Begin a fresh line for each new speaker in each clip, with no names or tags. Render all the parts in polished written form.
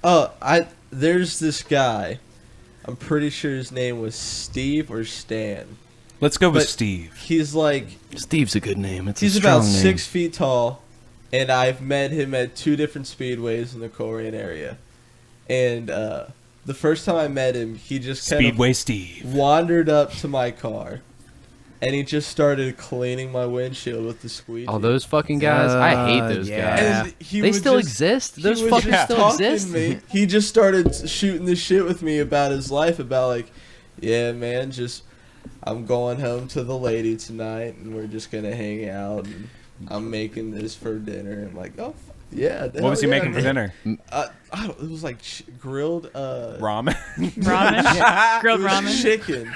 There's this guy. I'm pretty sure his name was Steve or Stan.
Let's go with Steve.
He's like...
Steve's a good name.
He's about 6 feet tall, and I've met him at 2 different speedways in the Korean area. And the first time I met him, he just kind
Speedway
of
Steve
wandered up to my car, and he just started cleaning my windshield with the squeegee.
Oh, those fucking guys! I hate those guys. They still exist? Those fuckers still exist?
He just started shooting the shit with me about his life, about like, yeah, man, I'm going home to the lady tonight, and we're just gonna hang out, and I'm making this for dinner. I'm like, oh, yeah.
What was he making for dinner?
It was like grilled
ramen.
Grilled ramen.
Chicken.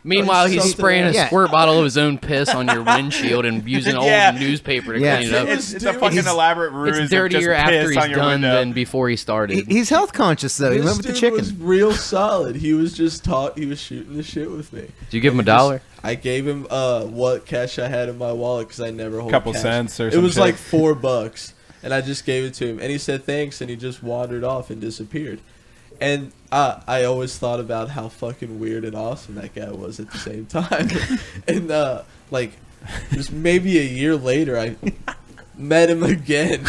Meanwhile, he's spraying a squirt bottle of his own piss on your windshield and using old newspaper to clean it up.
It's a fucking elaborate ruse.
It's dirtier after he's done than before he started.
He's health conscious though. He went with the chicken.
Was real solid. He was just he was shooting the shit with me.
Did you give him $1?
I gave him what cash I had in my wallet because I never hold
couple
cash.
Cents or something.
It was like $4, and I just gave it to him, and he said thanks, and he just wandered off and disappeared. And I always thought about how fucking weird and awesome that guy was at the same time. And like, just maybe a year later, I met him again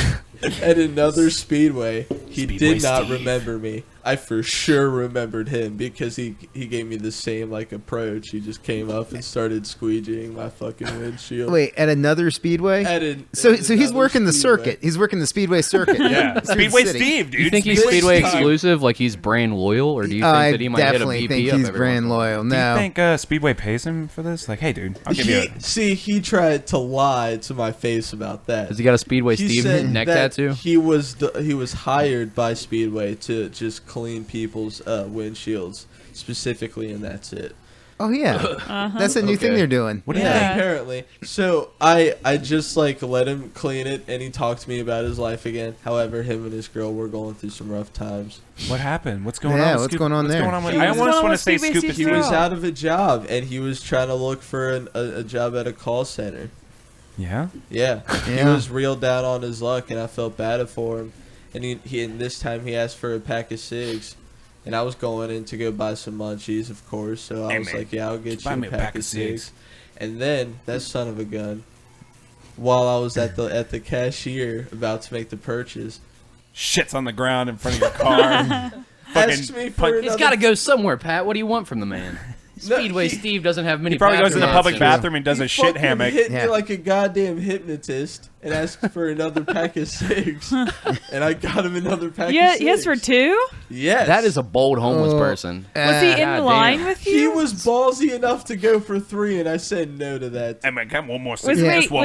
at another speedway. He did not remember me. I for sure remembered him because he gave me the same like approach. He just came up and started squeegeeing my fucking windshield.
Wait, at another speedway? So he's working the circuit. He's working the speedway circuit.
Yeah, Speedway Steve, dude.
Do you think he's Speedway exclusive, like he's brand loyal, or do you think that he might hit a VP
I definitely think he's brand loyal. No.
Do you think Speedway pays him for this? Like, hey, dude, I'll give you a...
See, he tried to lie to my face about that.
Has he got a Speedway Steve neck tattoo?
He was hired by Speedway to just clean people's windshields specifically, and that's it.
Oh yeah, that's a new thing they're doing.
What do you think?
Apparently. So I just like let him clean it, and he talked to me about his life again. However, him and his girl were going through some rough times.
What happened? What's going on?
Yeah, what's going on there?
I almost want to say Scoop.
He was out of a job, and he was trying to look for a job at a call center.
Yeah.
Yeah. He was real down on his luck, and I felt bad for him. And and this time he asked for a pack of cigs, and I was going in to go buy some munchies, of course. So I was like, "Yeah, I'll get you a pack of cigs." And then that son of a gun, while I was at the cashier about to make the purchase,
shits on the ground in front of your car.
Asked me for
He's got to go somewhere, Pat. What do you want from the man? Speedway Steve doesn't have many.
He probably goes in the public
options.
bathroom and does a shit hammock.
He hit me like a goddamn hypnotist and asked for another pack of cigs, and I got him another pack of cigs.
Yes, for 2?
Yes.
That is a bold homeless person.
Was he in line with you?
He was ballsy enough to go for 3, and I said no to that.
Hey man, come one more
Was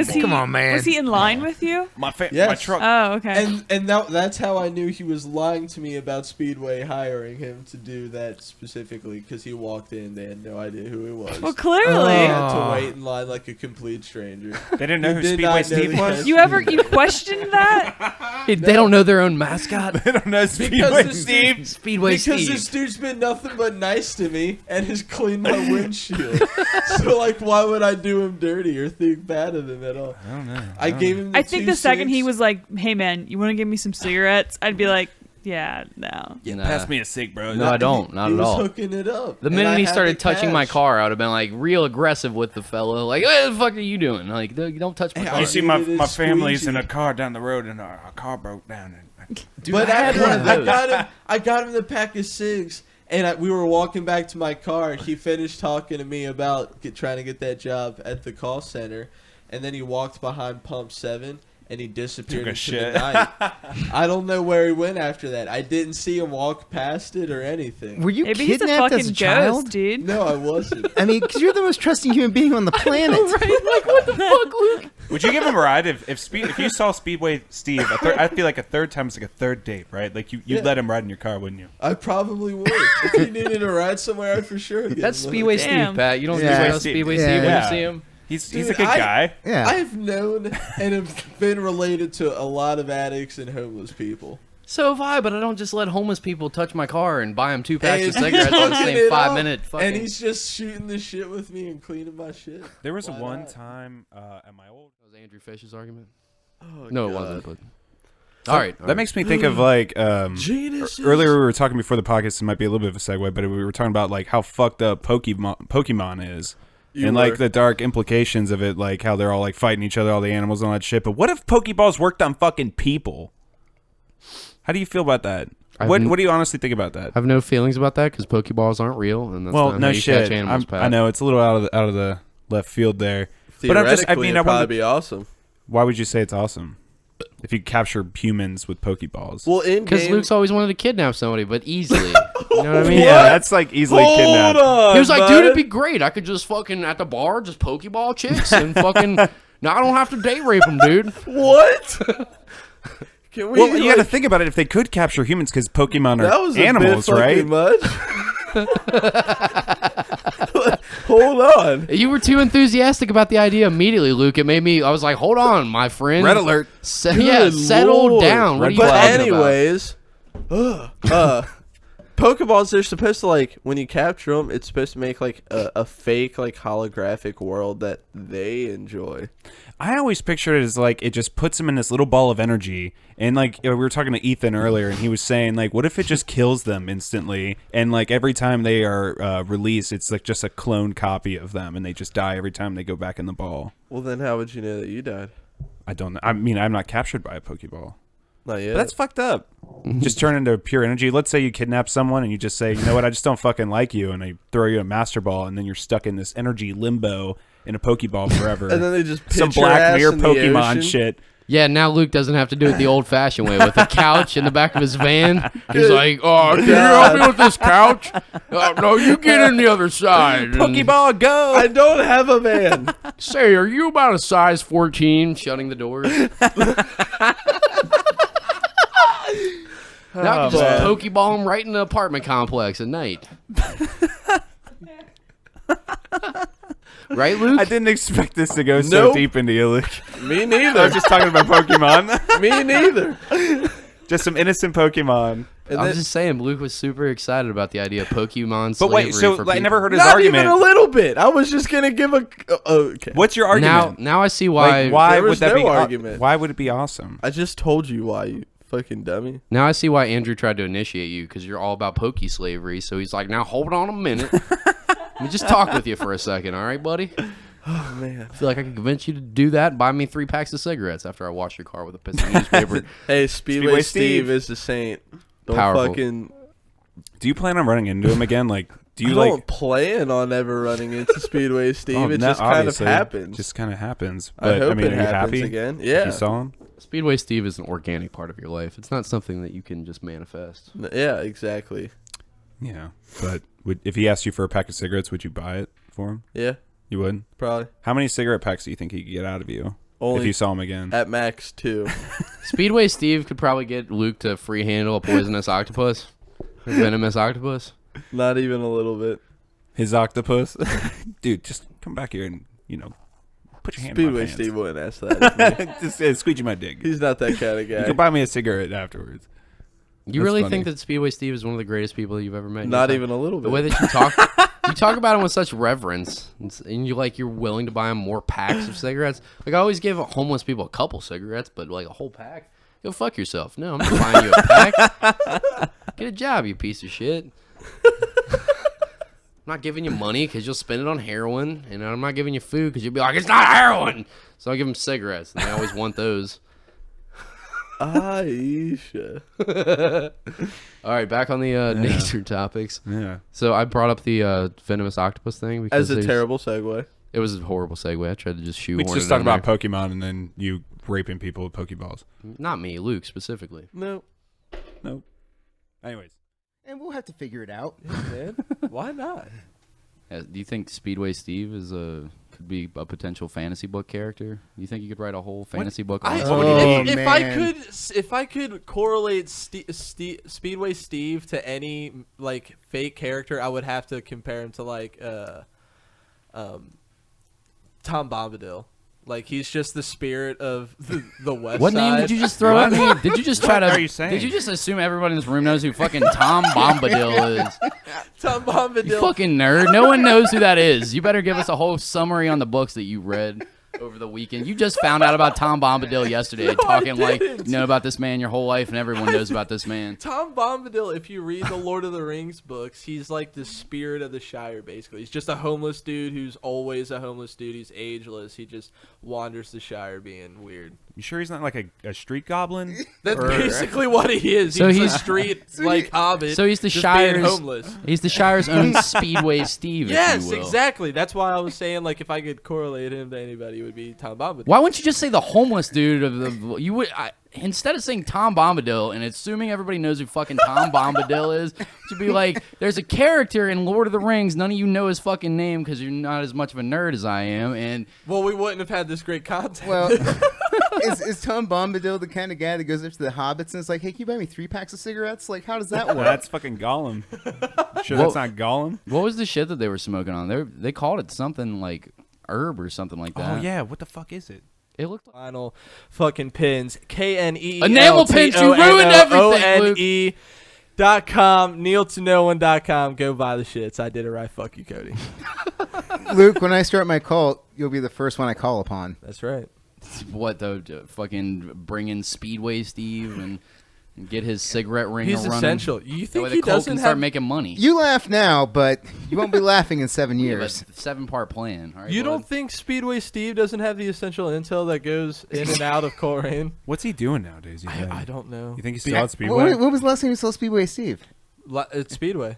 he,
Come on, man.
Was he in line with you?
My
Yes.
truck.
Oh, okay.
And that's how I knew he was lying to me about Speedway hiring him to do that specifically, because he walked in, they had no idea who he was.
Well, clearly.
I had to wait in line like a complete stranger.
They didn't know who Speedway Steve was?
You questioned that?
They don't know their own mascot.
They don't know Speedway Steve.
Speedway
Because
Steve.
this dude's been nothing but nice to me and has cleaned my windshield. So, like, why would I do him dirty or think bad of him at all?
I don't know.
I gave him
I think the second he was like, "Hey man, you want to give me some cigarettes?" I'd be like, "Yeah, no."
Yeah, pass me a cig, bro.
No, I don't. Not at all.
He was hooking it up.
The minute he started touching my car, I would have been like real aggressive with the fellow. Like, what the fuck are you doing? Like, don't touch my car.
You see, my family's in a car down the road, and our car broke down.
Dude,
But
I had one of those.
I got him the pack of cigs, and we were walking back to my car. He finished talking to me about trying to get that job at the call center, and then he walked behind Pump 7, and he disappeared into the night. I don't know where he went after that. I didn't see him walk past it or anything.
Were you
Maybe he's a
kidnapped
fucking
as a child?
ghost, dude.
No, I wasn't.
I mean, because you're the most trusting human being on the planet.
Right? Like, what the fuck, Luke?
Would you give him a ride if you saw Speedway Steve? I feel like a third time is like a third date, right? Like you'd let him ride in your car, wouldn't you?
I probably would. If he needed a ride somewhere, I'd for sure get
That's
him.
Speedway
Damn.
Steve, Pat. You don't
Yeah.
know Speedway Steve when you see him.
He's
Dude,
a good guy.
Yeah.
I've known and have been related to a lot of addicts and homeless people.
So have I, but I don't just let homeless people touch my car and buy them 2 packs
And
of cigarettes on the
he's
same
hooking it
5-minute
up,
fucking...
And he's just shooting the shit with me and cleaning my shit.
There was
Why
one
not?
time at my old.
That was Andrew Fish's argument?
Oh,
No, it
God.
wasn't, but... All right.
That makes me think of like
Geniuses.
earlier we were talking before the podcast. It might be a little bit of a segue, but we were talking about like how fucked up Pokemon is. Like the dark implications of it, like how they're all like fighting each other, all the animals and all that shit. But what if Pokeballs worked on fucking people? How do you feel about that? What do you honestly think about that?
I have no feelings about that because Pokeballs aren't real, and that's not how you catch animals, Pat.
I know it's a little out of the left field there.
But it'd probably be awesome.
Why would you say it's awesome? If you capture humans with Pokeballs.
Well,
because Luke's always wanted to kidnap somebody, but easily. You know what I mean?
Yeah, that's like easily kidnapped.
He was like, dude, it'd be great. I could just fucking at the bar just Pokeball chicks and fucking. Now I don't have to date rape them, dude.
What? Can we?
Well, you got to think about it. If they could capture humans, because Pokemon are animals, right?
Hold on.
You were too enthusiastic about the idea immediately, Luke. It made me. I was like, hold on, my friend.
Red alert.
Settle down. What are you
but
talking
anyways, Pokeballs, they're supposed to, like, when you capture them, it's supposed to make like a fake, like, holographic world that they enjoy.
I always pictured it as like it just puts them in this little ball of energy, and like we were talking to Ethan earlier, and he was saying like, what if it just kills them instantly, and like every time they are released, it's like just a cloned copy of them, and they just die every time they go back in the ball.
Well, then how would you know that you died?
I don't know. I mean, I'm not captured by a Pokeball.
Not yet.
But that's fucked up. Just turn into pure energy. Let's say you kidnap someone and you just say, you know what, I just don't fucking like you, and I throw you a Master Ball, and then you're stuck in this energy limbo in a Pokeball forever.
And then they just
some Black Mirror Pokemon shit.
Yeah, now Luke doesn't have to do it the old-fashioned way with a couch in the back of his van. He's like, "Oh, can you help me with this couch? No, you get in the other side."
Pokeball, go!
I don't have a van.
Say, are you about a size 14? Shutting the doors. Now I can just Pokeball him right in the apartment complex at night. Right, Luke?
I didn't expect this to go so deep into you, Luke.
Me neither.
I was just talking about Pokemon.
Me neither.
Just some innocent Pokemon.
I'm just saying, Luke was super excited about the idea of Pokemon slavery.
But wait, so I never heard his
Not
argument.
Not even a little bit. I was just gonna give a. Okay.
What's your argument?
Now I see why.
Like, why would that be?
Argument.
Why would it be awesome?
I just told you why, you fucking dummy.
Now I see why Andrew tried to initiate you, because you're all about Poke slavery. So he's like, now hold on a minute. Let me just talk with you for a second, all right, buddy?
Oh, man.
I feel like I could convince you to do that and buy me 3 packs of cigarettes after I wash your car with a piece of newspaper.
Hey, Speedway Steve is the saint. Don't
Powerful.
fucking...
Do you plan on running into him again? Like, do you
I don't plan on ever running into Speedway Steve. It just kind of happens.
Just kind of happens.
But, I hope
mean,
it
are you
happens
happy
again. Yeah.
You saw him?
Speedway Steve is an organic part of your life. It's not something that you can just manifest.
Yeah, exactly.
Yeah, but if he asked you for a pack of cigarettes, would you buy it for him?
Yeah.
You would?
Probably.
How many cigarette packs do you think he could get out of you if you saw him again?
At max 2.
Speedway Steve could probably get Luke to free handle a poisonous octopus. A venomous octopus.
Not even a little bit.
His octopus? Dude, just come back here and, put your hand in my pants.
Speedway Steve wouldn't ask that.
Just squeegee my dick.
He's not that kind of guy.
You can buy me a cigarette afterwards.
You really think that Speedway Steve is one of the greatest people you've ever met?
Not even a little bit.
The way that you talk about him with such reverence, and you're willing to buy him more packs of cigarettes. Like, I always give homeless people a couple cigarettes, but like a whole pack, go fuck yourself. No, I'm not buying you a pack. Get a job, you piece of shit. I'm not giving you money because you'll spend it on heroin, and I'm not giving you food because you'll be like, it's not heroin. So I give them cigarettes, and they always want those.
Aisha.
All right, back on the nature topics.
Yeah.
So I brought up the venomous octopus thing because
As a terrible segue.
It was a horrible segue. I tried to just shoehorn it.
We just talked about Pokemon and then you raping people with Pokeballs.
Not me, Luke specifically.
No.
Anyways.
And we'll have to figure it out.
Yeah, man. Why not?
Do you think Speedway Steve could be a potential fantasy book character? Do you think you could write a whole fantasy book on
if I could correlate Speedway Steve to any like fake character, I would have to compare him to like Tom Bombadil. Like, he's just the spirit of the West
What
Side.
name did you just throw at me? Did you just try to?
What are you saying?
Did you just assume everybody in this room knows who fucking Tom Bombadil is?
Tom Bombadil.
You fucking nerd. No one knows who that is. You better give us a whole summary on the books that you read. over the weekend. You just found out about Tom Bombadil yesterday, talking like you know about this man your whole life, and everyone knows about this man.
Tom Bombadil, if you read the Lord of the Rings books, he's like the spirit of the Shire, basically. He's just a homeless dude who's always a homeless dude. He's ageless. He just wanders the Shire being weird.
You sure he's not like a street goblin?
That's basically what he is.
So
he's a street hobbit.
So he's the
just
Shire's
being homeless.
He's the Shire's own Speedway Steve.
Yes,
if you will.
exactly. That's why I was saying, like, if I could correlate him to anybody, it would be Tom Bombadil.
Why wouldn't you just say the homeless dude of the? You would instead of saying Tom Bombadil and assuming everybody knows who fucking Tom Bombadil is, to be like, there's a character in Lord of the Rings. None of you know his fucking name because you're not as much of a nerd as I am. And
well, we wouldn't have had this great content.
Well, is Tom Bombadil the kind of guy that goes up to the hobbits and is like, "Hey, can you buy me 3 packs of cigarettes?" Like, how does that work?
That's fucking Gollum. Sure, that's not Gollum.
what was the shit that they were smoking on? They called it something like herb or something like that.
Oh yeah, what the fuck is it?
It looked like
Final fucking pins. KNEELTONONE.
Enamel pins. You ruined everything,
.com, neiltoknoone.com. Go buy the shits. I did it right. Fuck you, Cody.
Luke, when I start my cult, you'll be the first one I call upon.
That's right.
what though? Fucking bring in Speedway Steve and get his cigarette ring.
He's
running.
essential. You
That
think
way
he
the Colt
doesn't
can start
have?
making money.
You laugh now, but you won't be laughing in 7
We have a
years.
7-part plan. All right,
You
bud?
don't think Speedway Steve doesn't have the essential intel that goes in and out of Coleraine?
What's he doing nowadays? You think?
I don't know.
You think he's still at Speedway?
When was the last time you saw Speedway Steve?
It's Speedway.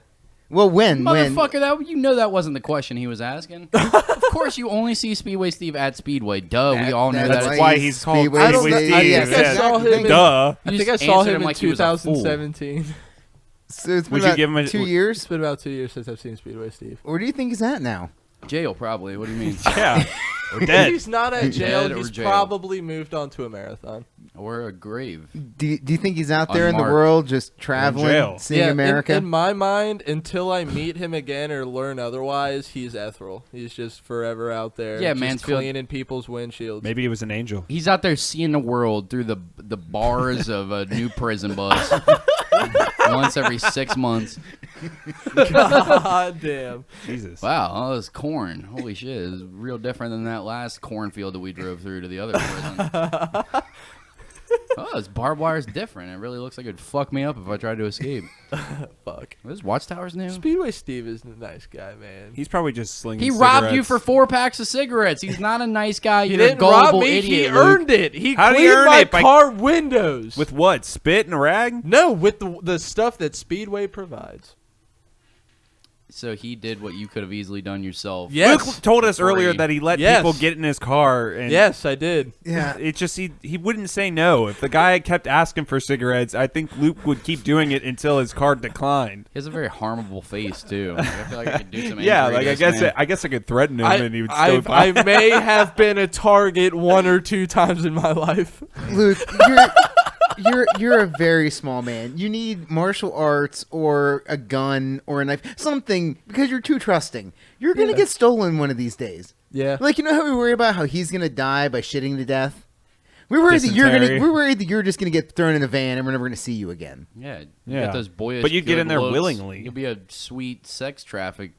Well, when?
Motherfucker, that wasn't the question he was asking. Of course, you only see Speedway Steve at Speedway. Duh, we all know
That's
that.
why he's called
Speedway
I don't
Speedway
know.
Steve.
I think I saw him.
Duh.
I
You
think I
just
saw
answered
him in
like he was a fool.
2017.
So it's been
Would you
about
give him a-
2
It's
years?
been about 2 years since I've seen Speedway Steve.
Where do you think he's at now?
Jail, probably. What do you mean?
Yeah. Or dead.
He's not at jail.
Dead or
He's
jail.
probably moved on to a marathon.
Or a grave.
Do you think he's out there in the
Unmarked.
world just
jail.
traveling, seeing America?
In my mind, until I meet him again or learn otherwise, he's ethereal. He's just forever out there.
Yeah,
just
Mansfield-
cleaning people's windshields.
Maybe he was an angel.
He's out there seeing the world through the bars of a new prison bus once every 6 months.
God damn.
Jesus.
Wow, all this corn. Holy shit. It's real different than that last cornfield that we drove through to the other prison. Oh, this barbed wire is different. It really looks like it'd fuck me up if I tried to escape.
Fuck.
This Watchtower's new?
Speedway Steve is a nice guy, man.
He's probably just slinging
He robbed you
cigarettes.
for 4 packs of cigarettes. He's not a nice guy.
He
You're a
didn't rob
gullible
me.
idiot.
He
Luke.
earned it. He
How did he
cleaned
earn
my
it? By-
car windows.
With what? Spit and a rag?
No, with the stuff that Speedway provides.
So he did what you could have easily done yourself.
Yes.
Luke told us earlier
Free.
that he let
Yes.
people get in his car. And
Yes, I did.
Yeah.
It just he wouldn't say no. If the guy kept asking for cigarettes, I think Luke would keep doing it until his car declined.
He has a very harmable face too. Like, I feel like I could do some.
Yeah,
injury
like
to this man.
I guess I could threaten him and he would still
I may have been a target 1 or 2 times in my life.
Luke, you're a very small man. You need martial arts or a gun or a knife, something, because you're too trusting. You're gonna get stolen one of these days.
Yeah.
Like, you know how we worry about how he's gonna die by shitting to death? We're worried that you're just gonna get thrown in a van and we're never gonna see you again.
Yeah, you
Yeah.
got those boyish.
But you'd get
good
in there
looks.
willingly.
You'll be a sweet sex traffic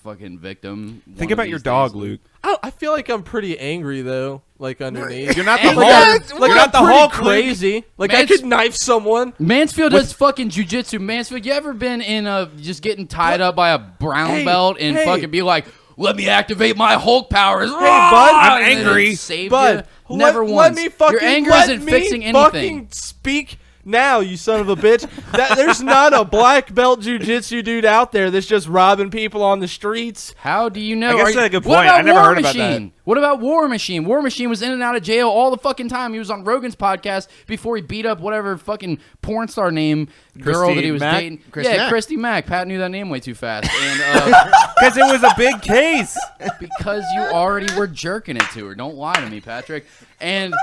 fucking victim.
Think
one of
about your
these
dog,
days.
Luke.
I feel like I'm pretty angry though. Like underneath.
You're not the
Angry?
Hulk.
Like
You're not
I'm
the
pretty
Hulk, Luke.
crazy. Like I
Mans-
could knife someone.
Mansfield does fucking jujitsu. Mansfield, you ever been in just getting tied up by a brown
Hey,
belt and
hey.
fucking be like, let me activate my Hulk powers. Hey,
bud,
I'm
and then
angry.
it saved
But
you? Never
let
once.
me fucking
Your anger
let
isn't
me
fixing anything.
fucking speak now, you son of a bitch. There's not a black belt jujitsu dude out there that's just robbing people on the streets.
How do you know?
I guess
Are you-
that's a good
What
point.
about
I never
War
heard about
Machine?
that.
What about War Machine? War Machine was in and out of jail all the fucking time. He was on Rogan's podcast before he beat up whatever fucking porn star name girl
Christy
that he was
Mack?
dating.
Christy Mack.
Christy Mack. Pat knew that name way too fast. And
Because it was a big case.
because you already were jerking it to her. Don't lie to me, Patrick. And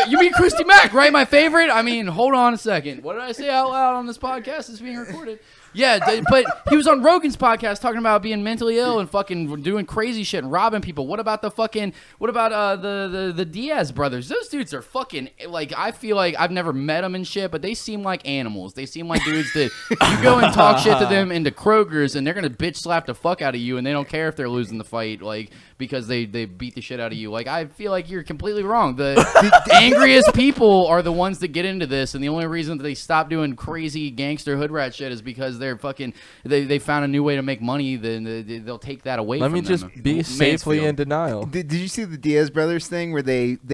You mean Christy Mack, right? My favorite? I mean, hold on a second. What did I say out loud on this podcast? It's being recorded. Yeah, but he was on Rogan's podcast talking about being mentally ill and fucking doing crazy shit and robbing people. What about the Diaz brothers? Those dudes are fucking, like, I feel like I've never met them and shit, but they seem like animals. They seem like dudes that you go and talk shit to them into Kroger's and they're going to bitch slap the fuck out of you and they don't care if they're losing the fight, like, because they beat the shit out of you. Like, I feel like you're completely wrong. The angriest people are the ones that get into this, and the only reason that they stop doing crazy gangster hood rat shit is because they're fucking they found a new way to make money. Then they'll take that away.
Let
from
me
them.
just be safely in denial.
Did you see the Diaz brothers thing where they